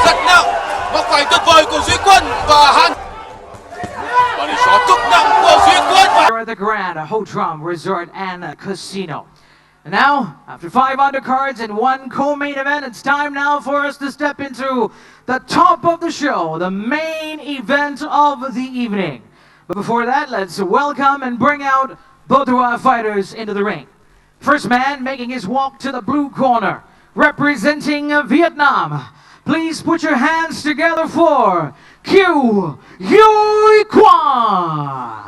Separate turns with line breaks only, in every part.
Rất nặng, góc phải tuyệt vời của Duy Quân và Hàn. Và đi shot cực nặng của Duy Quân.
Here at the Grand Hotel Resort and Casino. And now, after 5 undercards and 1 co-main event, it's time now for us to step into the top of the show, the main event of the evening. But before that, let's welcome and bring out both of our fighters into the ring. First man making his walk to the blue corner, representing Vietnam. Please put your hands together for Kiều Duy Quân.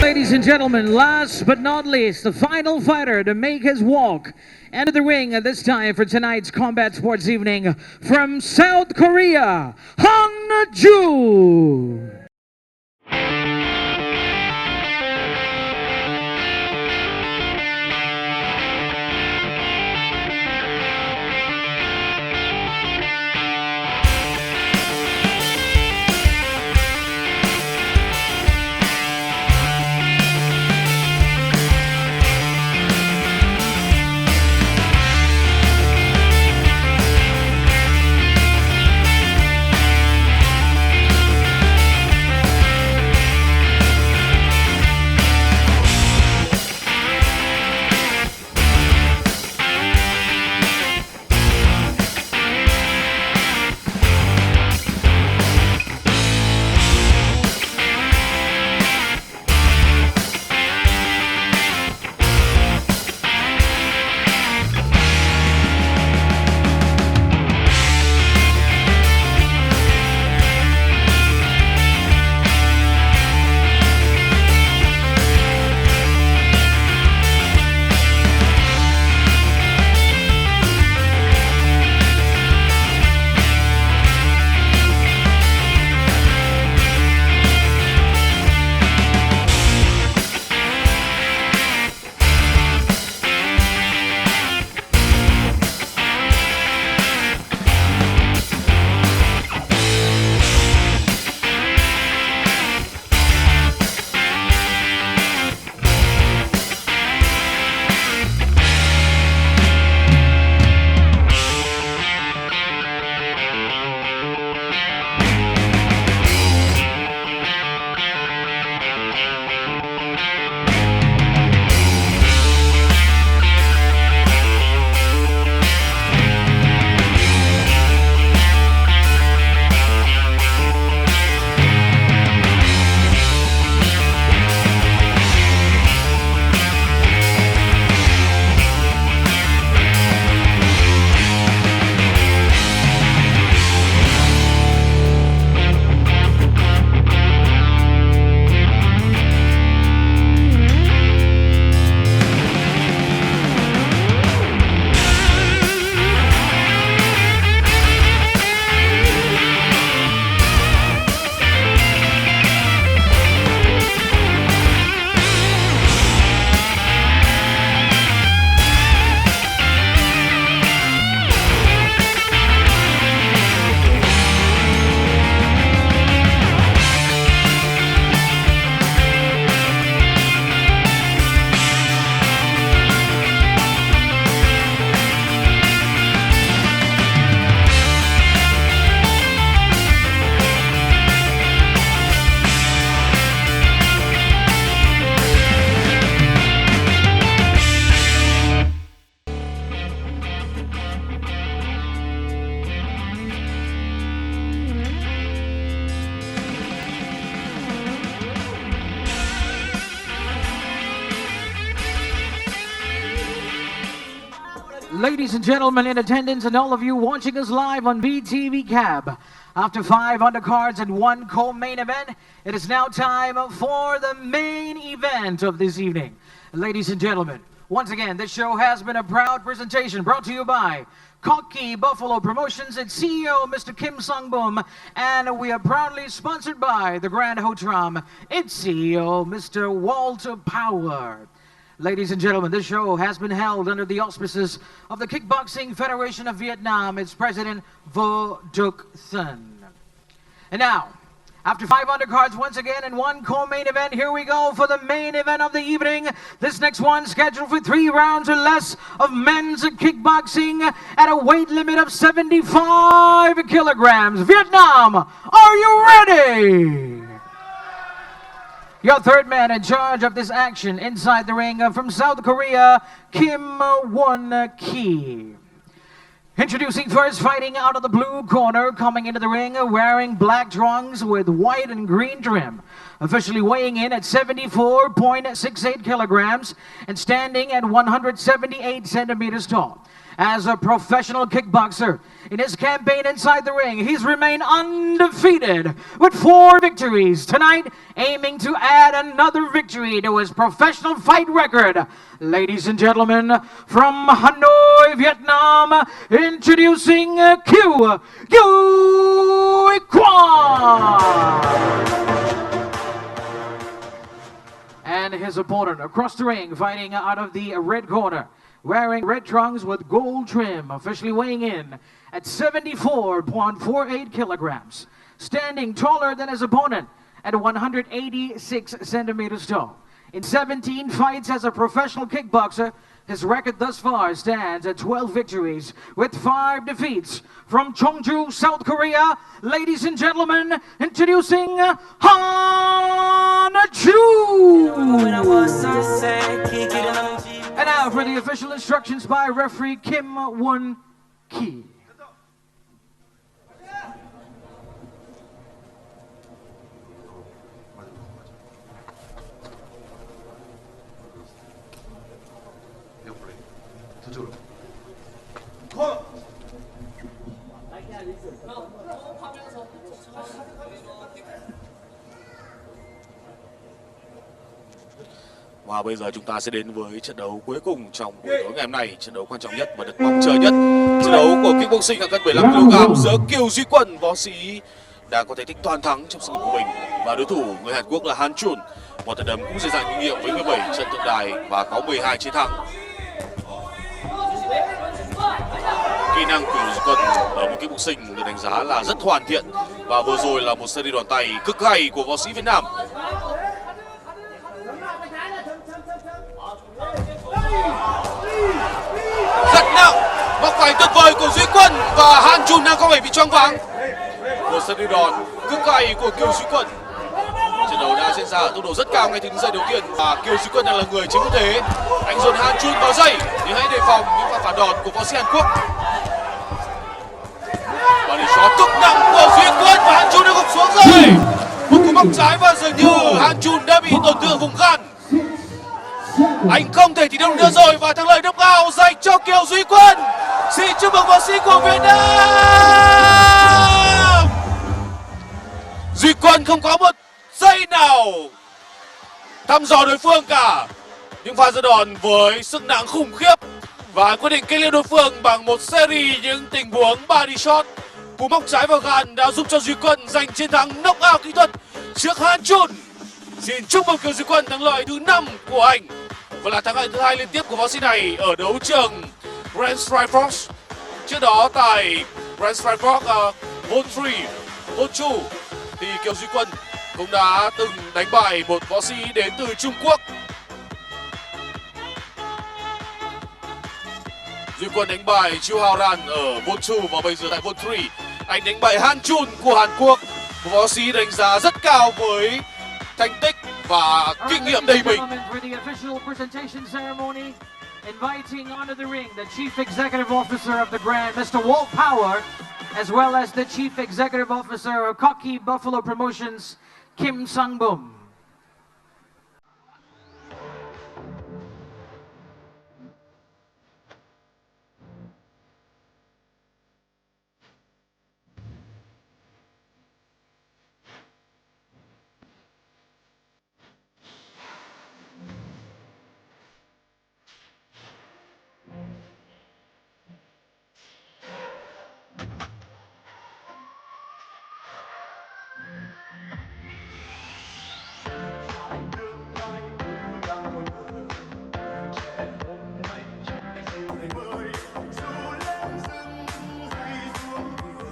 Ladies and gentlemen, last but not least, the final fighter to make his walk into the ring at this time for tonight's combat sports evening from South Korea, Hangju. Ladies and gentlemen in attendance and all of you watching us live on BTV Cab. After 5 undercards and 1 co-main event, it is now time for the main event of this evening. Ladies and gentlemen, once again, this show has been a proud presentation brought to you by Cocky Buffalo Promotions and CEO Mr. Kim Sung-boom, and we are proudly sponsored by the Grand Hotram, its CEO Mr. Walter Power. Ladies and gentlemen, this show has been held under the auspices of the Kickboxing Federation of Vietnam, its president Vo Duc Thuan. And now, after 5 undercards once again and 1 co-main event, here we go for the main event of the evening. This next one scheduled for 3 rounds or less of men's kickboxing at a weight limit of 75 kilograms. Vietnam, are you ready? Your third man in charge of this action inside the ring from South Korea, Kim Won-ki. Introducing first, fighting out of the blue corner, coming into the ring wearing black trunks with white and green trim. Officially weighing in at 74.68 kilograms and standing at 178 centimeters tall. As a professional kickboxer, in his campaign inside the ring, he's remained undefeated with 4 victories. Tonight, aiming to add another victory to his professional fight record. Ladies and gentlemen, from Hanoi, Vietnam, introducing Kiều Duy Quân. And his opponent across the ring, fighting out of the red corner, wearing red trunks with gold trim, officially weighing in at 74.48 kilograms, standing taller than his opponent at 186 centimeters tall. In 17 fights as a professional kickboxer, his record thus far stands at 12 victories with 5 defeats. From Cheongju, South Korea, ladies and gentlemen, introducing Han Chu. And now for the official instructions by referee Kim Won-ki.
Và bây giờ chúng ta sẽ đến với trận đấu cuối cùng trong buổi tối ngày hôm nay, trận đấu quan trọng nhất và được mong chờ nhất, trận đấu của kickboxing ở cân 75 kg giữa Kiều Duy Quân, võ sĩ đang có thành tích toàn thắng trong sự nghiệp của mình, và đối thủ người Hàn Quốc là Han Chun, một tay đấm cũng dày dặn kinh nghiệm với 17 trận thượng đài và có 12 chiến thắng. Kỹ năng của Kiều Duy Quân ở một kickboxing được đánh giá là rất hoàn thiện, và vừa rồi là một series đòn tay cực hay của võ sĩ Việt Nam. Rất nặng, móc khoảnh tuyệt vời của Duy Quân, và Han Chun đang có vẻ bị choáng váng. Một series đòn cực hay của Kiều Duy Quân. Trận đấu đã diễn ra ở tốc độ rất cao ngay từ những giây đầu tiên, và Kiều Duy Quân đang là người chiếm ưu thế. Anh dồn Han Chun vào dây, nhưng hãy đề phòng những pha phản đòn của võ sĩ Hàn Quốc. Và để xóa cực nặng của Duy Quân, và Han Chun đã gục xuống rồi. Một cú móc trái và dường như Han Chun đã bị tổn thương vùng gan. Anh không thể thi đấu nữa rồi, và thắng lợi knockout dành cho Kiều Duy Quân. Xin chúc mừng võ sĩ của Việt Nam. Duy Quân không có một giây nào thăm dò đối phương cả. Những pha ra đòn với sức nặng khủng khiếp, và quyết định kết liễu đối phương bằng một series những tình huống body shot. Cú móc trái vào gan đã giúp cho Duy Quân giành chiến thắng knockout kỹ thuật trước Han Chun. Xin chúc mừng Kiều Duy Quân thắng lợi thứ 5 của anh, và là thắng lợi thứ 2 liên tiếp của võ sĩ này ở đấu trường Grand Strikeforce. Trước đó tại Grand Strikeforce Vol 3, Vol 2 thì Kiều Duy Quân cũng đã từng đánh bại một võ sĩ đến từ Trung Quốc. Duy Quân đánh bại Chu Hao Ran ở Vol 2, và bây giờ tại Vol 3 anh đánh bại Han Chun của Hàn Quốc, một võ sĩ đánh giá rất cao với thành tích và kinh nghiệm đầy mình.
Inviting onto the ring the Chief Executive Officer of the Grand, Mr. Walt Power, as well as the Chief Executive Officer of Cocky Buffalo Promotions, Kim Sung-boom.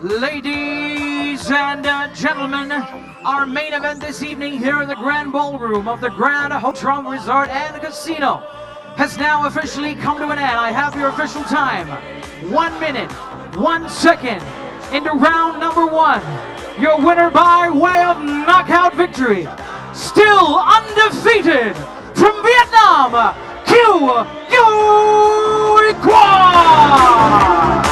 Ladies and gentlemen, our main event this evening here in the Grand Ballroom of the Grand Hotel Resort and Casino has now officially come to an end. I have your official time. 1 minute, 1 second into round number 1. Your winner by way of knockout victory, still undefeated from Vietnam, Kiều Duy Quân!